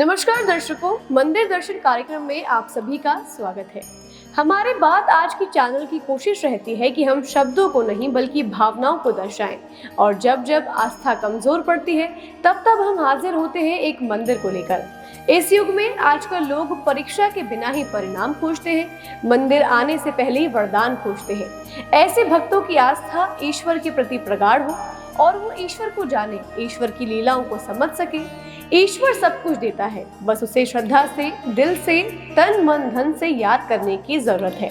नमस्कार दर्शकों, मंदिर दर्शन कार्यक्रम में आप सभी का स्वागत है। हमारे बात आज की चैनल की कोशिश रहती है कि हम शब्दों को नहीं बल्कि भावनाओं को दर्शाएं, और जब जब आस्था कमजोर पड़ती है तब तब हम हाजिर होते हैं एक मंदिर को लेकर। इस युग में आजकल लोग परीक्षा के बिना ही परिणाम खोजते हैं, मंदिर आने से पहले ही वरदान खोजते हैं। ऐसे भक्तों की आस्था ईश्वर के प्रति प्रगाढ़ हो और वो ईश्वर को जाने, ईश्वर की लीलाओं को समझ सके। ईश्वर सब कुछ देता है, बस उसे श्रद्धा से, दिल से, तन मन धन से याद करने की जरूरत है।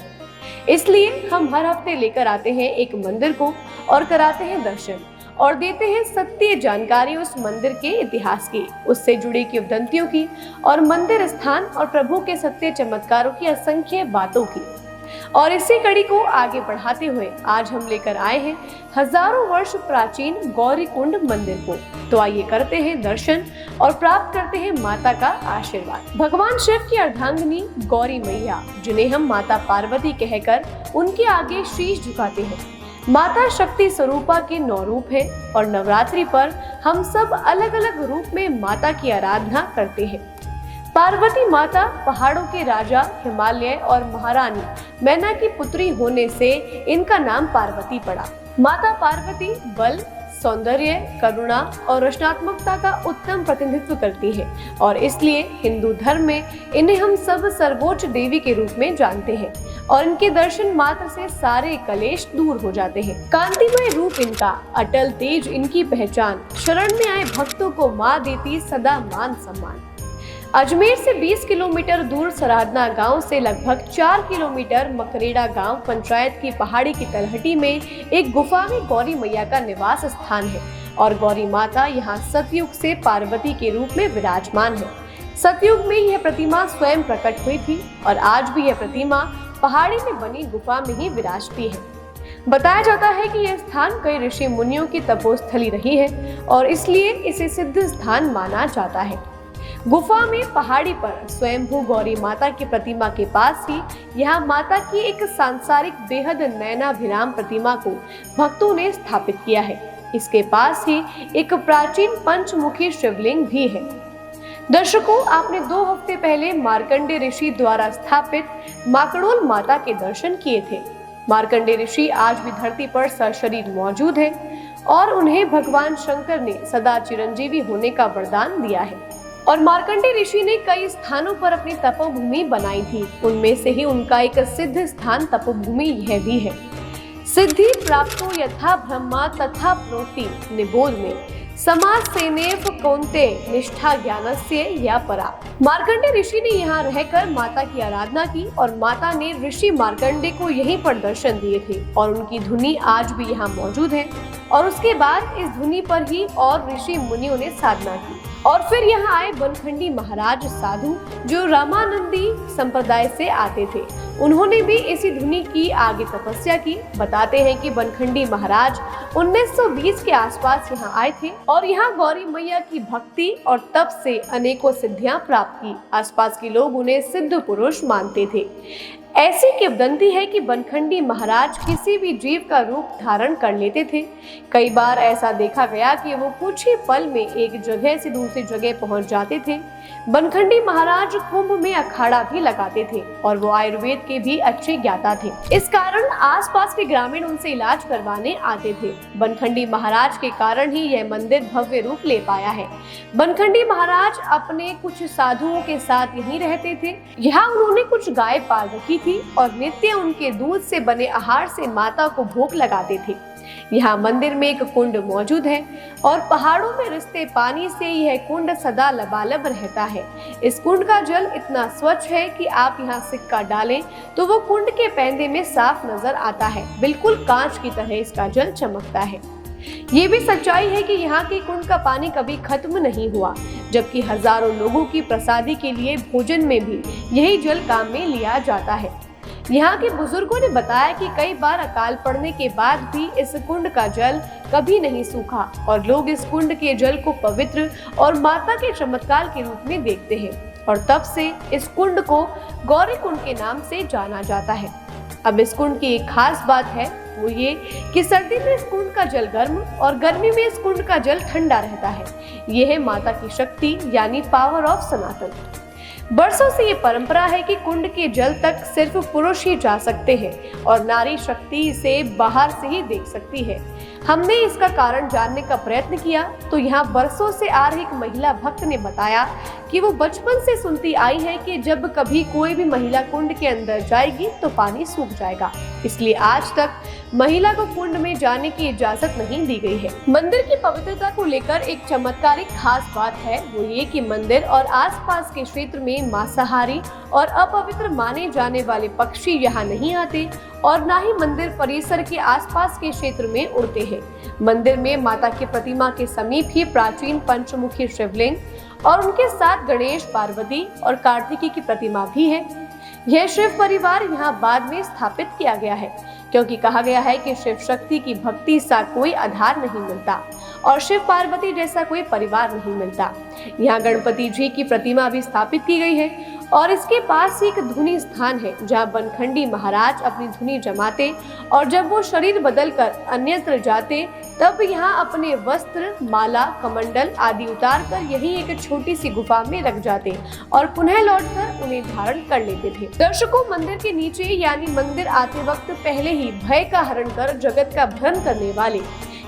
इसलिए हम हर हफ्ते लेकर आते हैं एक मंदिर को और कराते हैं दर्शन और देते हैं सत्य जानकारी उस मंदिर के इतिहास की, उससे जुड़ी किंवदंतियों की और मंदिर स्थान और प्रभु के सत्य चमत्कारों की असंख्य बातों की। और इसी कड़ी को आगे बढ़ाते हुए आज हम लेकर आए हैं हजारों वर्ष प्राचीन गौरीकुंड मंदिर को। तो आइए करते हैं दर्शन और प्राप्त करते हैं माता का आशीर्वाद। भगवान शिव की अर्धांगिनी गौरी मैया, जिन्हें हम माता पार्वती कहकर उनके आगे शीश झुकाते हैं, माता शक्ति स्वरूपा के 9 रूप है और नवरात्रि पर हम सब अलग अलग रूप में माता की आराधना करते हैं। पार्वती माता पहाड़ों के राजा हिमालय और महारानी मैना की पुत्री होने से इनका नाम पार्वती पड़ा। माता पार्वती बल, सौंदर्य, करुणा और रचनात्मकता का उत्तम प्रतिनिधित्व करती है और इसलिए हिंदू धर्म में इन्हें हम सब सर्वोच्च देवी के रूप में जानते हैं और इनके दर्शन मात्र से सारे कलेश दूर हो जाते हैं। कांतिमय रूप इनका, अटल तेज इनकी पहचान, शरण में आए भक्तों को माँ देती सदा मान सम्मान। अजमेर से 20 किलोमीटर दूर सराधना गांव से लगभग 4 किलोमीटर मकरेड़ा गांव पंचायत की पहाड़ी की तलहटी में एक गुफा में गौरी मैया का निवास स्थान है और गौरी माता यहाँ सतयुग से पार्वती के रूप में विराजमान है। सतयुग में यह प्रतिमा स्वयं प्रकट हुई थी और आज भी यह प्रतिमा पहाड़ी में बनी गुफा में ही विराजती है। बताया जाता है कि यह स्थान कई ऋषि मुनियों की तपोस्थली रही है और इसलिए इसे सिद्ध स्थान माना जाता है। गुफा में पहाड़ी पर स्वयंभू गौरी माता की प्रतिमा के पास ही यहाँ माता की एक सांसारिक बेहद नयनाभिराम प्रतिमा को भक्तों ने स्थापित किया है। इसके पास ही एक प्राचीन पंचमुखी शिवलिंग भी है। दर्शकों, आपने 2 हफ्ते पहले मार्कंडे ऋषि द्वारा स्थापित माकड़ोल माता के दर्शन किए थे। मार्कंडे ऋषि आज भी धरती पर सशरीर मौजूद है और उन्हें भगवान शंकर ने सदा चिरंजीवी होने का वरदान दिया है और मार्कंडे ऋषि ने कई स्थानों पर अपनी तपोभूमि बनाई थी। उनमें से ही उनका एक सिद्ध स्थान तपोभूमि यह भी है। सिद्धि प्राप्तो यथा ब्रह्मा तथा प्रोति निबोध में समाज सेनेफ कौन्ते निष्ठा ज्ञानस्य या परा। मार्कंडे ऋषि ने यहाँ रहकर माता की आराधना की और माता ने ऋषि मार्कंडे को यहीं पर दर्शन दिए थे और उनकी धुनी आज भी यहाँ मौजूद है और उसके बाद इस धुनी पर ही और ऋषि मुनियों ने साधना की। और फिर यहाँ आए बनखंडी महाराज साधु जो रामानंदी संप्रदाय से आते थे। उन्होंने भी इसी धुनी की आगे तपस्या की। बताते हैं कि बनखंडी महाराज 1920 के आसपास यहाँ आए थे और यहाँ गौरी मैया की भक्ति और तप से अनेकों सिद्धियां प्राप्त की। आसपास के लोग उन्हें सिद्ध पुरुष मानते थे। ऐसी किंवदंती है कि बनखंडी महाराज किसी भी जीव का रूप धारण कर लेते थे। कई बार ऐसा देखा गया कि वो कुछ ही पल में एक जगह से दूसरी जगह पहुंच जाते थे। बनखंडी महाराज कुंभ में अखाड़ा भी लगाते थे और वो आयुर्वेद के भी अच्छे ज्ञाता थे। इस कारण आसपास के ग्रामीण उनसे इलाज करवाने आते थे। बनखंडी महाराज के कारण ही यह मंदिर भव्य रूप ले पाया है। बनखंडी महाराज अपने कुछ साधुओं के साथ यहीं रहते थे। यहाँ उन्होंने कुछ गाय पाल रखी थी और नित्य उनके दूध से बने आहार से माता को भोग लगाते थे। यहाँ मंदिर में एक कुंड मौजूद है और पहाड़ों में रिसते पानी से यह कुंड सदा लबालब रहता है। इस कुंड का जल इतना स्वच्छ है कि आप यहाँ सिक्का डालें तो वो कुंड के पैंदे में साफ नजर आता है। बिल्कुल कांच की तरह इसका जल चमकता है। ये भी सच्चाई है कि यहाँ के कुंड का पानी कभी खत्म नहीं हुआ, जबकि हजारों लोगों की प्रसादी के लिए भोजन में भी यही जल काम में लिया जाता है। यहाँ के बुजुर्गों ने बताया कि कई बार अकाल पड़ने के बाद भी इस कुंड का जल कभी नहीं सूखा और लोग इस कुंड के जल को पवित्र और माता के चमत्कार के रूप में देखते हैं और तब से इस कुंड को गौरी कुंड के नाम से जाना जाता है। अब इस कुंड की एक खास बात है वो ये कि सर्दी में इस कुंड का जल गर्म और गर्मी में इस कुंड का जल ठंडा रहता है। यह है माता की शक्ति यानी पावर ऑफ सनातन। बरसों से ये परंपरा है कि कुंड के जल तक सिर्फ पुरुष ही जा सकते हैं और नारी शक्ति इसे बाहर से ही देख सकती है। हमने इसका कारण जानने का प्रयत्न किया तो यहाँ बरसों से आ रही एक महिला भक्त ने बताया कि वो बचपन से सुनती आई है कि जब कभी कोई भी महिला कुंड के अंदर जाएगी तो पानी सूख जाएगा, इसलिए आज तक महिला को कुंड में जाने की इजाजत नहीं दी गई है। मंदिर की पवित्रता को लेकर एक चमत्कारिक खास बात है वो ये कि मंदिर और आसपास के क्षेत्र में मांसाहारी और अपवित्र माने जाने वाले पक्षी यहाँ नहीं आते और न ही मंदिर परिसर के आसपास के क्षेत्र में उड़ते हैं। मंदिर में माता की प्रतिमा के समीप ही प्राचीन पंचमुखी शिवलिंग और उनके साथ गणेश, पार्वती और कार्तिकी की प्रतिमा भी है। यह शिव परिवार यहाँ बाद में स्थापित किया गया है क्योंकि कहा गया है कि शिव शक्ति की भक्ति सा कोई आधार नहीं मिलता और शिव पार्वती जैसा कोई परिवार नहीं मिलता। यहाँ गणपति जी की प्रतिमा भी स्थापित की गई है और इसके पास एक धुनी स्थान है जहाँ बनखंडी महाराज अपनी धुनी जमाते और जब वो शरीर बदलकर अन्यत्र जाते तब यहाँ अपने वस्त्र, माला, कमंडल आदि उतार कर यही एक छोटी सी गुफा में रख जाते और पुनः लौटकर उन्हें धारण कर लेते थे। दर्शकों, मंदिर के नीचे यानी मंदिर आते वक्त पहले ही भय का हरण कर जगत का भ्रम करने वाले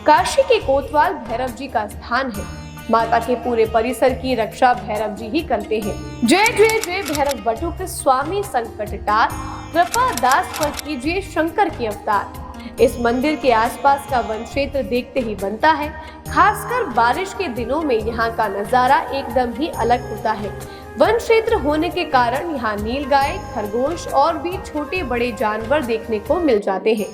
काशी के कोतवाल भैरव जी का स्थान है। माता के पूरे परिसर की रक्षा भैरव जी ही करते हैं। जय जय जय भैरव बटुक स्वामी संकट टार, कृपा दास पर कीजिए शंकर की अवतार। इस मंदिर के आसपास का वन क्षेत्र देखते ही बनता है। खासकर बारिश के दिनों में यहाँ का नजारा एकदम ही अलग होता है। वन क्षेत्र होने के कारण यहाँ नीलगाय, खरगोश और भी छोटे बड़े जानवर देखने को मिल जाते हैं।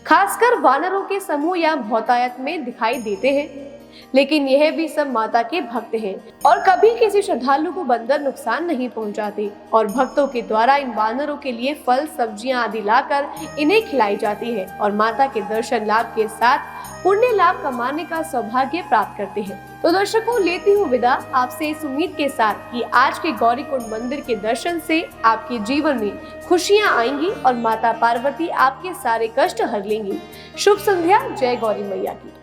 खासकर वानरों के समूह यहाँ बहुतायत में दिखाई देते हैं। लेकिन यह भी सब माता के भक्त हैं और कभी किसी श्रद्धालु को बंदर नुकसान नहीं पहुंचाते और भक्तों के द्वारा इन वानरों के लिए फल, सब्जियां आदि लाकर इन्हें खिलाई जाती है और माता के दर्शन लाभ के साथ पुण्य लाभ कमाने का सौभाग्य प्राप्त करते हैं। तो दर्शकों, लेती हूँ विदा आपसे इस उम्मीद के साथ कि आज के गौरीकुंड मंदिर के दर्शन से आपके जीवन में खुशियाँ आएंगी और माता पार्वती आपके सारे कष्ट हर लेंगी। शुभ संध्या। जय गौरी मैया की।